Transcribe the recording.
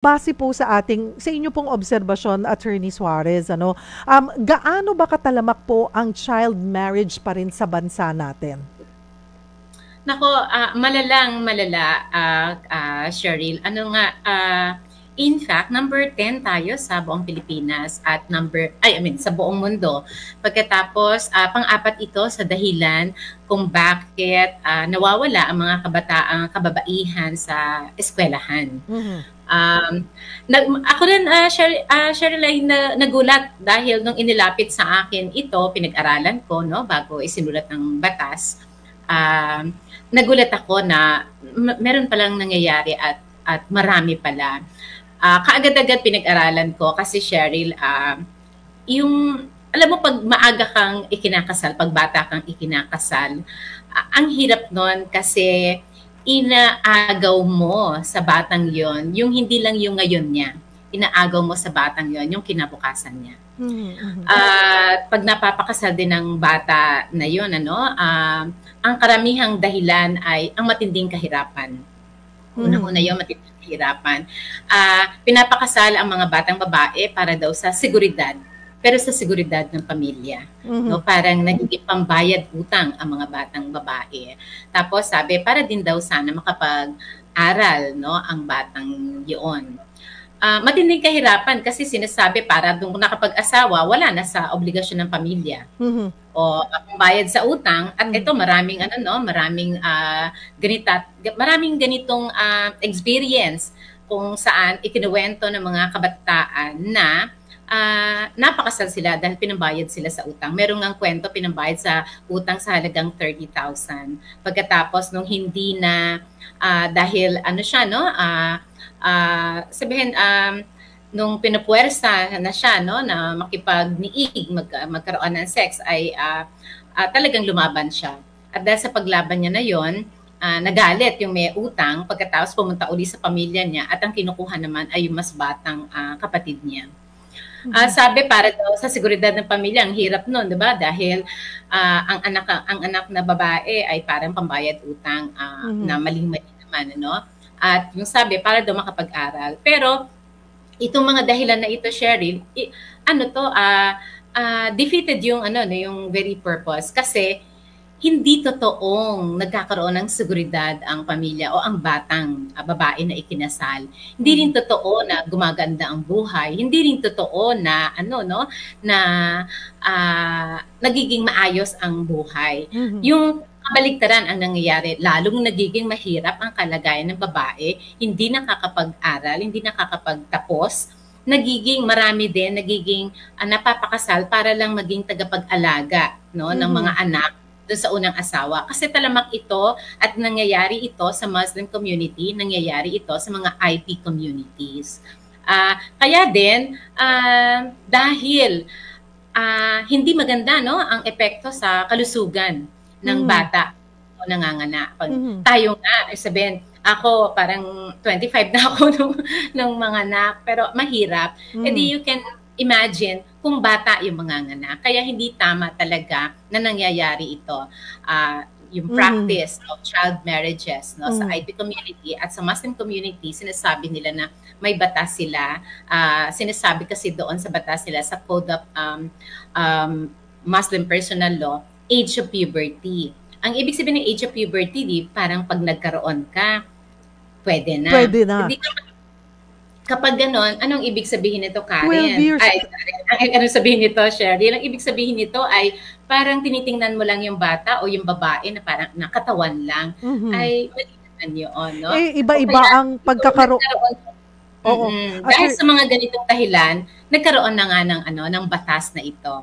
Base po sa inyo pong obserbasyon, Attorney Suarez, ano, gaano ba katalamak po ang child marriage pa rin sa bansa natin? Nako, malala, Cheryl. In fact, number 10 tayo sa buong Pilipinas at sa buong mundo. Pagkatapos, pang-apat ito sa dahilan kung bakit nawawala ang mga kababaihan sa eskwelahan. Ako rin, Cheryl, ay nagulat dahil nung inilapit sa akin ito, pinag-aralan ko, no, bago isinulat ng batas. Nagulat ako na meron palang nangyayari at marami pala. Kaagad-agad pinag-aralan ko kasi Cheryl, alam mo pag maaga kang ikinakasal, pag bata kang ikinakasal, ang hirap nun kasi inaagaw mo sa batang yon, yung hindi lang yung ngayon niya, inaagaw mo sa batang yon, yung kinabukasan niya. Pag napapakasal din ng bata na yon, ang karamihang dahilan ay ang matinding kahirapan. Unang-una yung matinding kahirapan. Pinapakasal ang mga batang babae para daw sa seguridad, pero sa seguridad ng pamilya. No? Parang nagiging pambayad utang ang mga batang babae. Tapos sabi, para din daw sana makapag-aral, no, ang batang yun. Matinding kahirapan kasi sinasabi para doon nakapag-asawa, wala na sa obligasyon ng pamilya. O pambayad sa utang at ito maraming maraming ganitong experience kung saan ikinuwento ng mga kabataan na napakasal sila dahil pinambayad sila sa utang. Merong ang kwento pinambayad sa utang sa halagang 30,000. Pagkatapos nung hindi na dahil nung pinupuwersa na siya, no, na makipagniig, magkaroon ng sex, ay talagang lumaban siya. At dahil sa paglaban niya na yon, nagalit yung may utang, pagkatapos pumunta uli sa pamilya niya at ang kinukuha naman ay yung mas batang kapatid niya. Sabi para daw sa seguridad ng pamilya, ang hirap nun, di ba? Dahil ang anak na babae ay parang pambayad utang na maling-mali naman, ano? At yung sabi, para daw makapag-aral. Pero itong mga dahilan na ito, Cheryl, defeated yung yung very purpose kasi hindi totoong nagkakaroon ng seguridad ang pamilya o ang batang babae na ikinasal. Hindi rin totoo na gumaganda ang buhay. Hindi rin totoo na nagiging maayos ang buhay. Yung kabaligtaran ang nangyayari, lalong nagiging mahirap ang kalagayan ng babae, hindi nakakapag-aral, hindi nakakapagtapos, nagiging napapakasal para lang maging tagapag-alaga, no, ng mga anak doon sa unang asawa. Kasi talamak ito at nangyayari ito sa Muslim community, nangyayari ito sa mga IP communities. Kaya din, dahil hindi maganda, no, ang epekto sa kalusugan ng bata o nanganganak. Tayo nga, sabihin, ako parang 25 na ako nung mga anak, pero mahirap. Edi you can imagine kung bata yung manganganak. Kaya hindi tama talaga na nangyayari ito. Yung practice of child marriages, no, sa IP community at sa Muslim community, sinasabi nila na may batas sila. Sinasabi kasi doon sa batas nila sa Code of Muslim Personal Law, age of puberty. Ang ibig sabihin ng age of puberty, parang pag nagkaroon ka, pwede na. Pwede na. Hindi kapag ganon, anong ibig sabihin nito, Karen? 12 years. Anong sabihin nito, Cheryl? Ang ibig sabihin nito ay parang tinitingnan mo lang yung bata o yung babae na parang nakatawan lang. Ay, mali naman yun, no? Iba-iba ang pagkakaroon. Dahil sa mga ganitong dahilan, nagkaroon na nga ng batas na ito.